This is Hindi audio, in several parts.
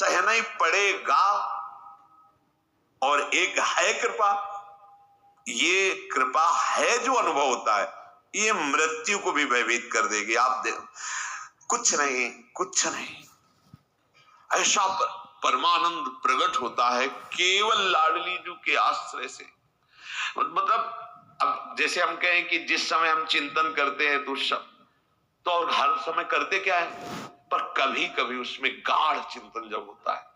सहना ही पड़ेगा। और एक है कृपा, ये कृपा है जो अनुभव होता है, ये मृत्यु को भी भयभीत कर देगी। आप देखो, कुछ नहीं, कुछ नहीं, ऐसा परमानंद प्रकट होता है केवल लाडली जू के आश्रय से। मतलब अब जैसे हम कहें कि जिस समय हम चिंतन करते हैं तो और हर समय करते क्या है, पर कभी कभी उसमें गाढ़ चिंतन जब होता है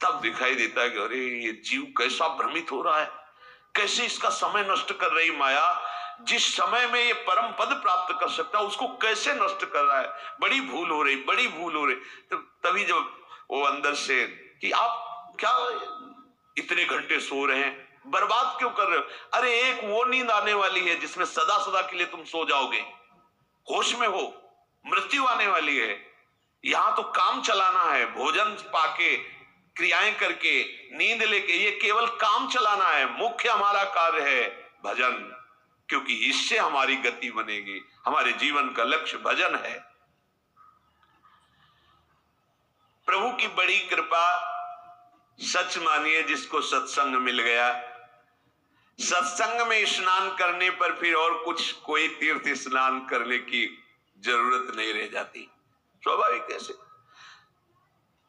तब दिखाई देता है कि अरे ये जीव कैसा भ्रमित हो रहा है, कैसे इसका समय नष्ट कर रही माया, जिस समय में ये परम पद प्राप्त कर सकता है उसको कैसे नष्ट कर रहा है, बड़ी भूल हो रही, बड़ी भूल हो रही। तो तभी जब वो अंदर से कि आप क्या इतने घंटे सो रहे हैं, बर्बाद क्यों कर रहे हो? अरे एक वो नींद आने वाली है जिसमें सदा सदा के लिए तुम सो जाओगे, होश में हो, मृत्यु आने वाली है। यहां तो काम चलाना है, भोजन पाके, क्रियाएं करके, नींद लेके, ये केवल काम चलाना है। मुख्य हमारा कार्य है भजन, क्योंकि इससे हमारी गति बनेगी। हमारे जीवन का लक्ष्य भजन है। प्रभु की बड़ी कृपा, सच मानिए जिसको सत्संग मिल गया, सत्संग में स्नान करने पर फिर और कुछ कोई तीर्थ स्नान करने की जरूरत नहीं रह जाती। स्वाभाविक कैसे,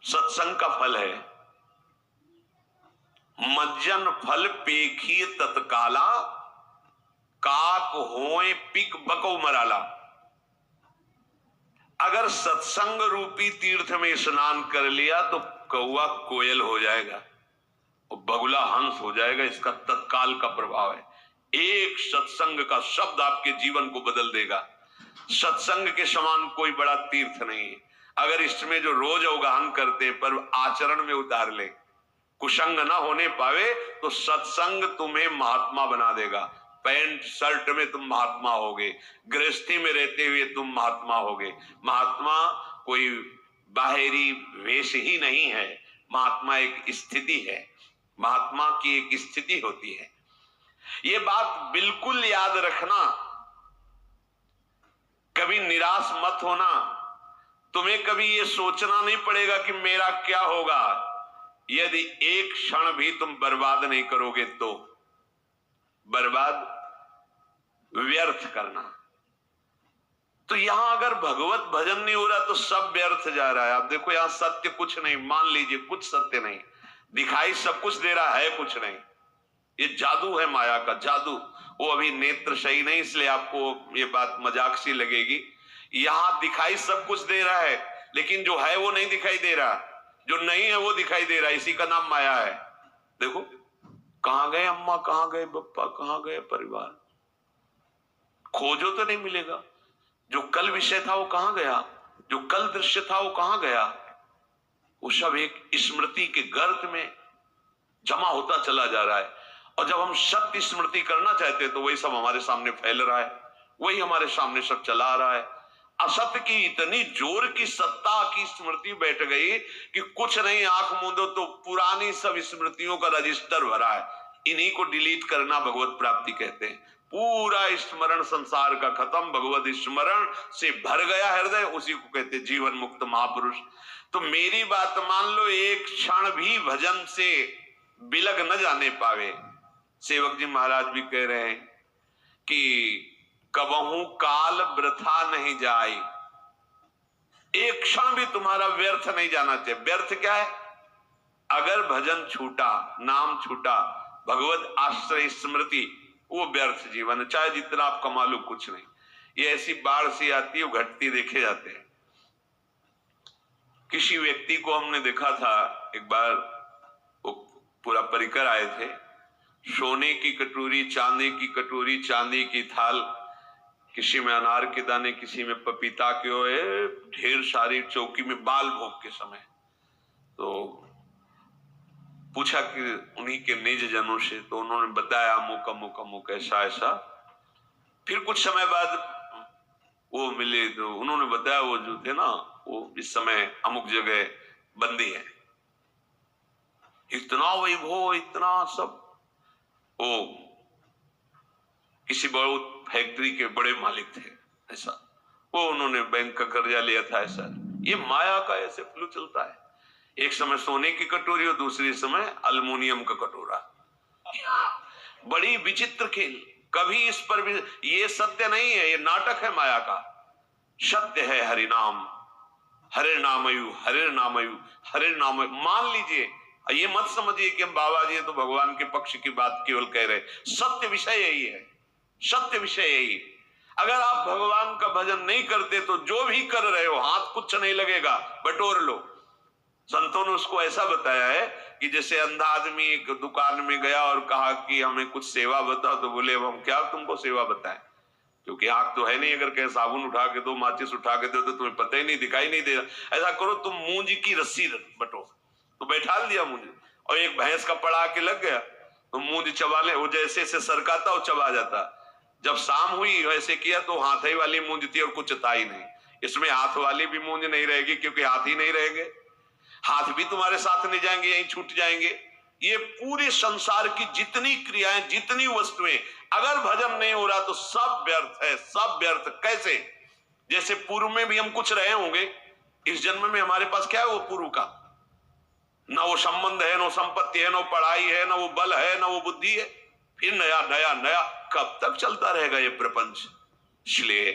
सत्संग का फल है मज्जन फल पेखी तत्काला, काक होए पिक बको मराला। अगर सत्संग रूपी तीर्थ में स्नान कर लिया तो कौआ कोयल हो जाएगा और बगुला हंस हो जाएगा। इसका तत्काल का प्रभाव है। एक सत्संग का शब्द आपके जीवन को बदल देगा। सत्संग के समान कोई बड़ा तीर्थ नहीं है। अगर इसमें जो रोज अवगाहन करते पर आचरण में उतार ले, कुसंग ना होने पावे, तो सत्संग तुम्हें महात्मा बना देगा। पैंट शर्ट में तुम महात्मा होगे, गृहस्थी में रहते हुए तुम महात्मा होगे। महात्मा कोई बाहरी वेश ही नहीं है, महात्मा एक स्थिति है, महात्मा की एक स्थिति होती है। ये बात बिल्कुल याद रखना, कभी निराश मत होना। तुम्हें कभी ये सोचना नहीं पड़ेगा कि मेरा क्या होगा। यदि एक क्षण भी तुम बर्बाद नहीं करोगे तो बर्बाद व्यर्थ करना। तो यहां अगर भगवत भजन नहीं हो रहा तो सब व्यर्थ जा रहा है। आप देखो यहां सत्य कुछ नहीं, मान लीजिए कुछ सत्य नहीं, दिखाई सब कुछ दे रहा है, कुछ नहीं। ये जादू है, माया का जादू। वो अभी नेत्र सही नहीं, इसलिए आपको ये बात मजाक सी लगेगी। यहां दिखाई सब कुछ दे रहा है, लेकिन जो है वो नहीं दिखाई दे रहा, जो नहीं है वो दिखाई दे रहा है। इसी का नाम माया है। देखो कहां गए अम्मा, कहां गए पप्पा, कहां गए परिवार, खोजो तो नहीं मिलेगा। जो कल विषय था वो कहां गया, जो कल दृश्य था वो कहां गया। वो सब एक स्मृति के गर्त में जमा होता चला जा रहा है। और जब हम सत्य स्मृति करना चाहते हैं तो वही सब हमारे सामने फैल रहा है, वही हमारे सामने सब चला रहा है। असत्य की इतनी जोर की सत्ता की स्मृति बैठ गई कि कुछ नहीं, आंख मूंदो तो पुरानी सब स्मृतियों का रजिस्टर भरा है। इन्हीं को डिलीट करना भगवत प्राप्ति कहते हैं। पूरा स्मरण संसार का खत्म, भगवत स्मरण से भर गया हृदय, उसी को कहते जीवन मुक्त महापुरुष। तो मेरी बात मान लो, एक क्षण भी भजन से बिलग न जाने पावे। सेवक जी महाराज भी कह रहे हैं कि कबहू काल वृथा नहीं जाए, एक क्षण भी तुम्हारा व्यर्थ नहीं जाना चाहिए। व्यर्थ क्या है? अगर भजन छूटा, नाम छूटा, भगवत आश्रय स्मृति, वो व्यर्थ जीवन है। चाहे जितना आप कमा लो, कुछ नहीं। ये ऐसी बाढ़ सी आती है, घटती देखे जाते हैं। किसी व्यक्ति को हमने देखा था एक बार, वो पूरा परिकर आए थे, सोने की कटोरी, चांदी की कटोरी, चांदी की थाल, किसी में अनार के दाने, किसी में पपीता के ओए, ढेर सारी चौकी में बाल भोग के समय। तो पूछा कि उन्हीं के निज जनों से, तो उन्होंने बताया अमुक अमुक अमुक ऐसा ऐसा। फिर कुछ समय बाद वो मिले तो उन्होंने बताया वो जो थे ना, वो इस समय अमुक जगह बंदी है। इतना वैभव, इतना सब। वो किसी बड़े फैक्ट्री के बड़े मालिक थे ऐसा, वो उन्होंने बैंक का कर्जा लिया था ऐसा। ये माया का ऐसे फ्लू चलता है। एक समय सोने की कटोरी और दूसरे समय अल्युमिनियम का कटोरा। बड़ी विचित्र खेल। कभी इस पर भी, ये सत्य नहीं है, ये नाटक है माया का। सत्य है हरिनाम, हरे नामयु, हरे नामयु, हरे नामयु। मान लीजिए, ये मत समझिए कि हम बाबा जी तो भगवान के पक्ष की बात केवल कह रहे। सत्य विषय यही है, सत्य विषय यही है। अगर आप भगवान का भजन नहीं करते तो जो भी कर रहे हो हाथ कुछ नहीं लगेगा, बटोर लो। संतों ने उसको ऐसा बताया है कि जैसे अंधा आदमी एक दुकान में गया और कहा कि हमें कुछ सेवा बताओ, तो बोले हम क्या तुमको सेवा बताएं, क्योंकि आंख तो है नहीं, अगर कहीं साबुन उठा के दो, माचिस उठा के दो तो तुम्हें पता ही नहीं, दिखाई नहीं दे रहा। ऐसा करो तुम मूंज की रस्सी बटो, तो बैठा दिया मूंज, और एक भैंस का पड़ा के लग गया तो मूंज चबाने, वो जैसे से सरकाता वो चबा जाता। जब शाम हुई वैसे किया तो हाथ ही वाली मूंज थी और कुछ था ही नहीं। इसमें हाथ वाली भी मूंज नहीं रहेगी, क्योंकि हाथ ही नहीं रहेंगे, हाथ भी तुम्हारे साथ नहीं जाएंगे, यहीं छूट जाएंगे। ये पूरे संसार की जितनी क्रियाएं, जितनी वस्तुएं, अगर भजन नहीं हो रहा तो सब व्यर्थ है, सब व्यर्थ। कैसे? जैसे पूर्व में भी हम कुछ रहे होंगे, इस जन्म में हमारे पास क्या है वो पूर्व का? ना वो संबंध है, ना संपत्ति है, ना पढ़ाई है, ना वो बल है, ना वो बुद्धि है। फिर नया नया नया, कब तक चलता रहेगा ये प्रपंच? इसलिए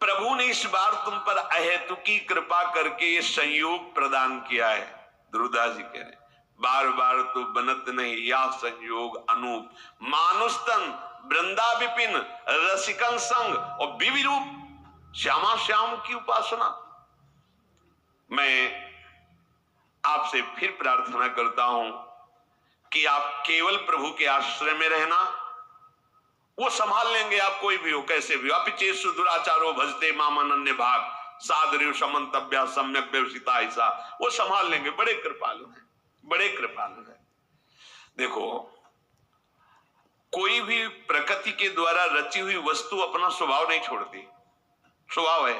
प्रभु ने इस बार तुम पर अहेतुकी कृपा करके ये संयोग प्रदान किया है। ध्रुवदास जी कह रहे बार बार तो बनत नहीं या संयोग अनूप, मानुस्तन वृंदा विपिन रसिकन संग और विविरूप श्यामा श्याम की उपासना। मैं आपसे फिर प्रार्थना करता हूं कि आप केवल प्रभु के आश्रय में रहना, वो संभाल लेंगे आप, कोई भी हो, कैसे भी हो। अपिचेत सुदुराचारो भजते मामानन्य भाग सादर्य समन्तव्या सम्यक व्यवसिता, ऐसा वो संभाल लेंगे। बड़े कृपालु हैं, बड़े कृपालु हैं। देखो, कोई भी प्रकृति के द्वारा रची हुई वस्तु अपना स्वभाव नहीं छोड़ती। स्वभाव है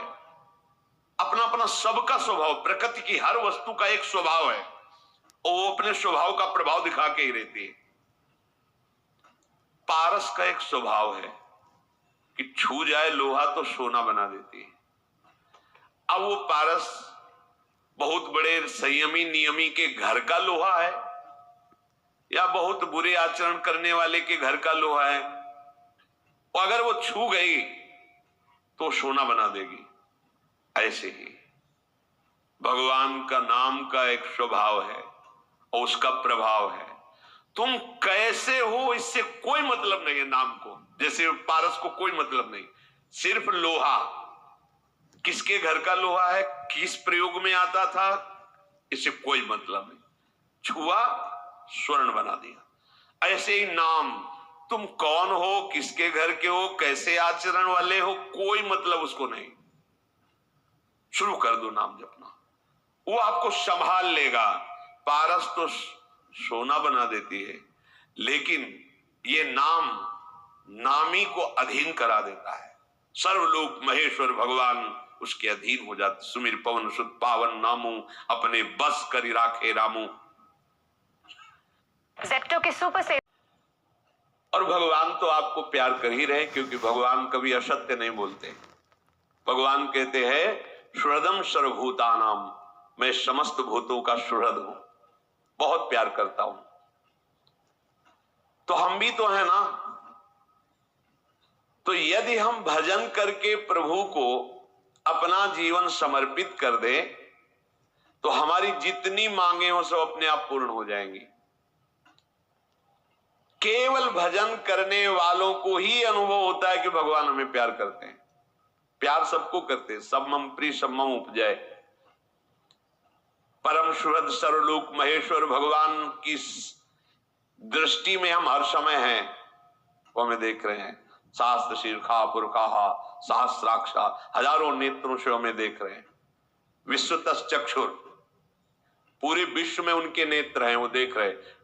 अपना अपना, सबका स्वभाव, प्रकृति की हर वस्तु का एक स्वभाव है और वो अपने स्वभाव का प्रभाव दिखा के ही रहती है। पारस का एक स्वभाव है कि छू जाए लोहा तो सोना बना देती है। अब वो पारस बहुत बड़े संयमी नियमी के घर का लोहा है या बहुत बुरे आचरण करने वाले के घर का लोहा है, और अगर वो छू गई तो सोना बना देगी। ऐसे ही भगवान का नाम का एक स्वभाव है और उसका प्रभाव है। तुम कैसे हो इससे कोई मतलब नहीं है नाम को, जैसे पारस को कोई मतलब नहीं। सिर्फ लोहा, किसके घर का लोहा है, किस प्रयोग में आता था, इससे कोई मतलब नहीं। छुआ स्वर्ण बना दिया। ऐसे ही नाम, तुम कौन हो, किसके घर के हो, कैसे आचरण वाले हो, कोई मतलब उसको नहीं। शुरू कर दो नाम जपना, वो आपको संभाल लेगा। पारस तो सोना बना देती है, लेकिन ये नाम नामी को अधीन करा देता है। सर्वलोक महेश्वर भगवान उसके अधीन हो जाते। सुमिर पवन सुत पावन नामू, अपने बस करी राखे रामू। जेप्टो के सुपर से। और भगवान तो आपको प्यार कर ही रहे, क्योंकि भगवान कभी असत्य नहीं बोलते। भगवान कहते हैं सुहृदम सर्वभूतानाम, मैं समस्त भूतों का सुहृद हूं, बहुत प्यार करता हूं। तो हम भी तो है ना। तो यदि हम भजन करके प्रभु को अपना जीवन समर्पित कर दें तो हमारी जितनी मांगे हो सब अपने आप पूर्ण हो जाएंगी। केवल भजन करने वालों को ही अनुभव होता है कि भगवान हमें प्यार करते हैं। प्यार सबको करते हैं, सब मम प्रिय सब मम उपजय। परम सुहृद सर्वलोक महेश्वर भगवान की दृष्टि में हम हर समय हैं, वो हमें देख रहे हैं। शास्त्र शीर्षा पुरखा सहस्राक्षा, हजारों नेत्रों से हमें देख रहे हैं। विश्वतस चक्षुर, पूरे विश्व में उनके नेत्र हैं, वो देख रहे हैं।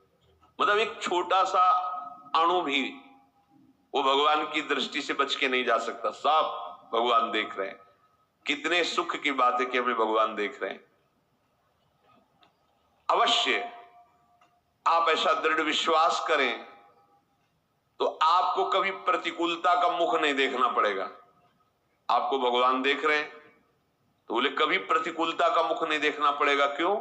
मतलब एक छोटा सा अणु भी वो भगवान की दृष्टि से बच के नहीं जा सकता, सब भगवान देख रहे हैं। कितने सुख की बात है कि हमें भगवान देख रहे हैं। अवश्य आप ऐसा दृढ़ विश्वास करें तो आपको कभी प्रतिकूलता का मुख नहीं देखना पड़ेगा। आपको भगवान देख रहे हैं, तो बोले कभी प्रतिकूलता का मुख नहीं देखना पड़ेगा। क्यों?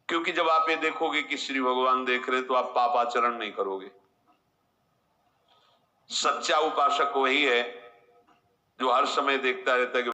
क्योंकि जब आप ये देखोगे कि श्री भगवान देख रहे तो आप पाप आचरण नहीं करोगे। सच्चा उपासक वही है जो हर समय देखता रहता है कि